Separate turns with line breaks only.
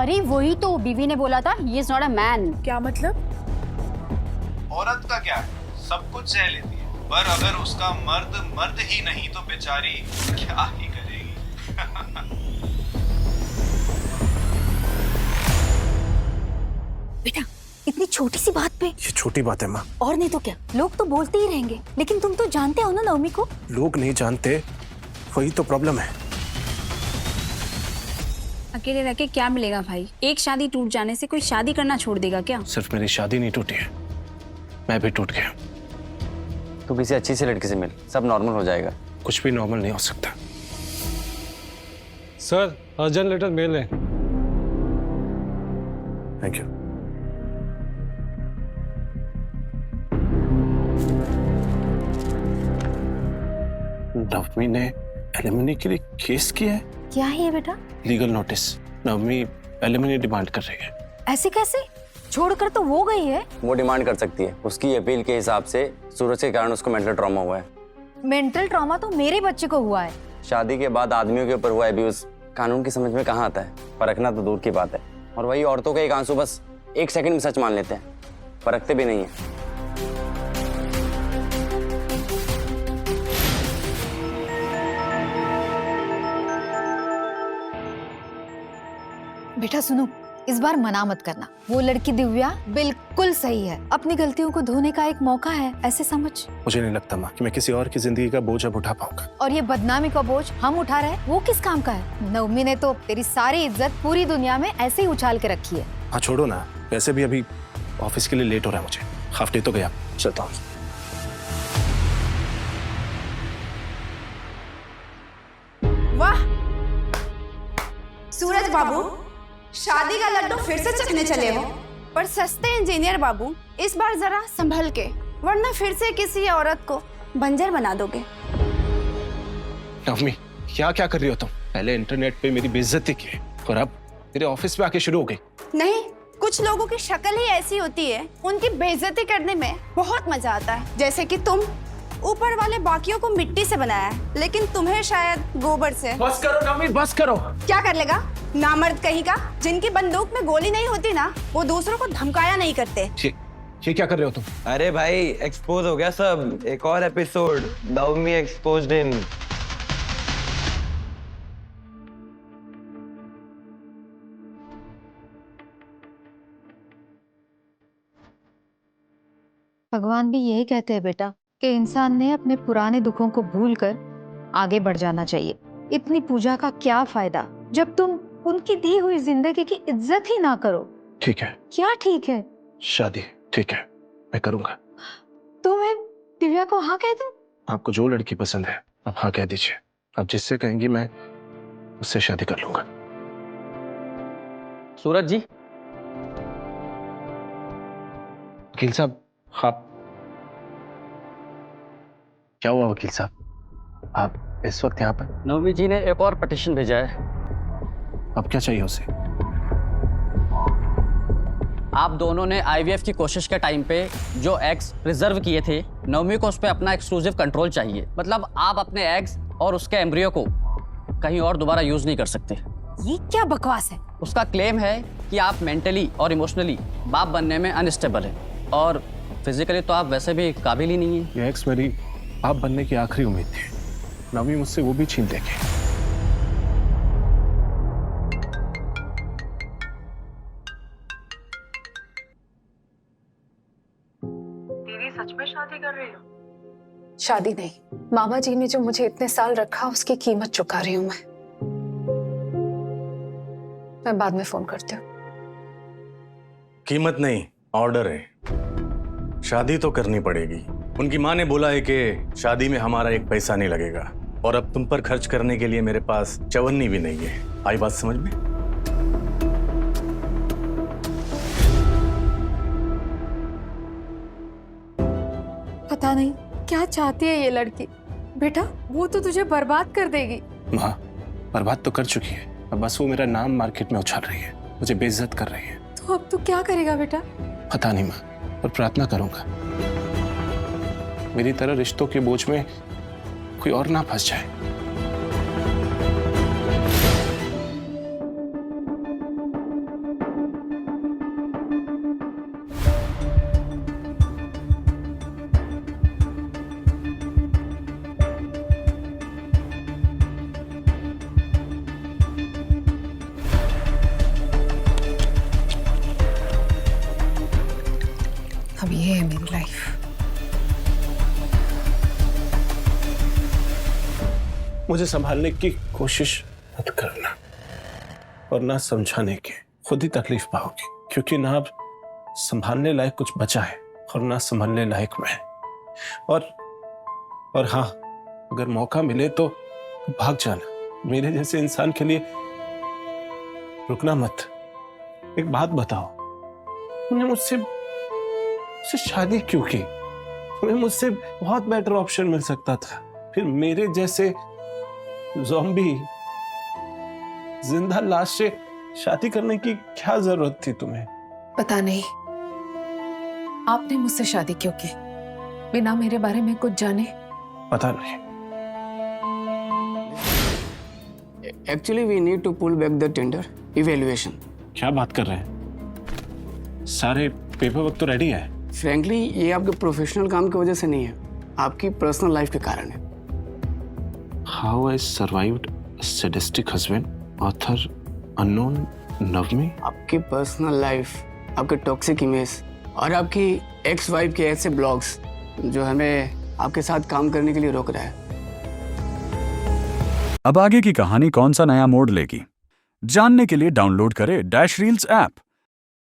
अरे वही तो बीवी ने बोला था, he is not a man.
क्या मतलब?
औरत का क्या है, सब कुछ सह लेती है, पर अगर उसका मर्द मर्द ही नहीं तो बेचारी क्या ही करेगी।
बेटा इतनी छोटी सी बात पे।
ये छोटी बात है माँ।
और नहीं तो क्या, लोग तो बोलते ही रहेंगे, लेकिन तुम तो जानते हो ना नवमी को।
लोग नहीं जानते, वही तो प्रॉब्लम है।
अकेले रह के क्या मिलेगा भाई? एक शादी टूट जाने से कोई शादी करना छोड़ देगा क्या?
सिर्फ मेरी शादी नहीं टूटी है, मैं भी टूट गया।
तू किसी अच्छी सी लड़की से मिल, सब नॉर्मल हो जाएगा।
कुछ भी नॉर्मल नहीं हो सकता।
सर अर्जेंट लेटर मेल है।
Thank you. नवमी ने एलिमनी के लिए केस किया है।
क्या है ये बेटा?
Legal notice. Navami alimony demand कर रही है।
ऐसे कैसे? छोड़कर तो वो गई है।
वो डिमांड कर सकती है, उसकी अपील के हिसाब से सूरज के कारण उसको मेंटल ट्रॉमा हुआ है।
मेंटल ट्रॉमा तो मेरे बच्चे को हुआ है।
शादी के बाद आदमियों के ऊपर हुआ अब्यूज कानून की समझ में कहाँ आता है? परखना तो दूर की बात है। और वही औरतों का एक आंसू बस एक सेकंड में सच मान लेते हैं, परखते भी नहीं है।
बेटा सुनो, इस बार मना मत करना। वो लड़की दिव्या बिल्कुल सही है, अपनी गलतियों को धोने का एक मौका है, ऐसे समझ।
मुझे नहीं लगता माँ कि मैं किसी और की जिंदगी का बोझ अब उठा पाऊंगा।
और ये बदनामी का बोझ हम उठा रहे हैं, वो किस काम का है? नवमी ने तो तेरी सारी इज्जत पूरी दुनिया में ऐसे ही उछाल के रखी है।
हाँ छोड़ो ना, वैसे भी अभी ऑफिस के लिए लेट हो रहा है मुझे। हाफ डे तो गया, चलता हूँ।
वाह सूरज बाबू, शादी का लड्डू फिर से चखने चले हो। पर सस्ते इंजीनियर बाबू, इस बार जरा संभल के, वरना फिर से किसी औरत को बंजर बना दोगे।
नवमी क्या क्या कर रही हो तुम? पहले इंटरनेट पे मेरी बेइज्जती की और अब मेरे ऑफिस पे आके शुरू हो गई।
नहीं, कुछ लोगों की शक्ल ही ऐसी होती है, उनकी बेइज्जती करने में बहुत मजा आता है। जैसे कि तुम, ऊपर वाले बाकियों को मिट्टी से बनाया है, लेकिन तुम्हें शायद गोबर से।
बस करो नवमी, बस करो।
क्या कर लेगा नामर्द कहीं का? जिनकी बंदूक में गोली नहीं होती ना, वो दूसरों को धमकाया नहीं करते।
ये क्या कर रहे हो तुम?
अरे भाई एक्सपोज हो गया सब, एक और एपिसोड नवमी एक्सपोज्ड इन।
भगवान भी यही कहते हैं बेटा कि इंसान ने अपने पुराने दुखों को भूलकर आगे बढ़ जाना चाहिए। इतनी पूजा का क्या फायदा जब तुम उनकी दी हुई जिंदगी की इज्जत ही ना करो।
ठीक है।
क्या ठीक है?
शादी ठीक है, मैं करूंगा।
तो मैं दिव्या को हाँ कह दूं?
आपको जो लड़की पसंद है आप हाँ कह दीजिए। आप जिससे कहेंगी मैं उससे शादी कर लूंगा।
सूरज जी।
वकील साहब, आप क्या हुआ वकील साहब? आप इस वक्त यहाँ पर?
नवमी जी ने एक और पिटीशन भेजा है।
अब क्या चाहिए उसे?
आप दोनों ने आईवीएफ की कोशिश के टाइम पे जो एग्स रिजर्व किए थे, नवमी को उस पर अपना एक्सक्लूसिव कंट्रोल चाहिए। मतलब आप अपने एग्स और उसके एम्ब्रियो को कहीं और दोबारा यूज नहीं कर सकते।
ये क्या बकवास है?
उसका क्लेम है कि आप मेंटली और इमोशनली बाप बनने में अनस्टेबल हैं और फिजिकली तो आप वैसे भी काबिल ही नहीं है।
ये एक्स मेरी बाप बनने की आखिरी उम्मीद थी। नवमी मुझसे वो भी छीन लेंगे।
सच में शादी कर रही हो? शादी नहीं, मामा जी ने जो मुझे इतने साल रखा उसकी कीमत चुका रही हूं मैं बाद में फोन करती हूँ।
कीमत नहीं, ऑर्डर है। शादी तो करनी पड़ेगी। उनकी माँ ने बोला है कि शादी में हमारा एक पैसा नहीं लगेगा और अब तुम पर खर्च करने के लिए मेरे पास चवन्नी भी नहीं है। आई बात समझ में?
पता नहीं क्या चाहती है ये लड़की। बेटा वो तो तुझे बर्बाद कर देगी।
माँ बर्बाद तो कर चुकी है, अब बस वो मेरा नाम मार्केट में उछाल रही है, मुझे बेइज्जत कर रही है।
तो अब तू क्या करेगा बेटा?
पता नहीं माँ, पर प्रार्थना करूंगा मेरी तरह रिश्तों के बोझ में कोई और ना फंस जाए। मुझे संभालने की कोशिश मत करना और ना समझाने की, खुद ही तकलीफ पाओगी, क्योंकि ना अब संभालने लायक कुछ बचा है और ना संभालने लायक मैं। और हाँ, अगर मौका मिले तो भाग जाना। मेरे जैसे इंसान के लिए रुकना मत। एक बात बताओ, तुमने मुझसे शादी क्यों की? तुम्हें मुझसे बहुत बेटर ऑप्शन मिल सकता था। फिर मेरे जैसे ज़ॉम्बी जिंदा लाश से शादी करने की क्या जरूरत थी तुम्हें?
पता नहीं आपने मुझसे शादी क्यों की, बिना मेरे बारे में कुछ जाने।
पता नहीं।
Actually, we need to pull back the tender evaluation.
क्या बात कर रहे हैं? सारे पेपर वर्क तो रेडी है।
Frankly, ये आपके प्रोफेशनल काम की वजह से नहीं है, आपकी पर्सनल लाइफ के कारण है।
How I survived a sadistic husband, author unknown नवमी।
आपकी पर्सनल लाइफ, आपके टॉक्सिक इमेज और आपकी एक्स वाइफ के ऐसे ब्लॉग्स जो हमें आपके साथ काम करने के लिए रोक रहा है।
अब आगे की कहानी कौन सा नया मोड़ लेगी, जानने के लिए डाउनलोड करें डैश रील्स ऐप।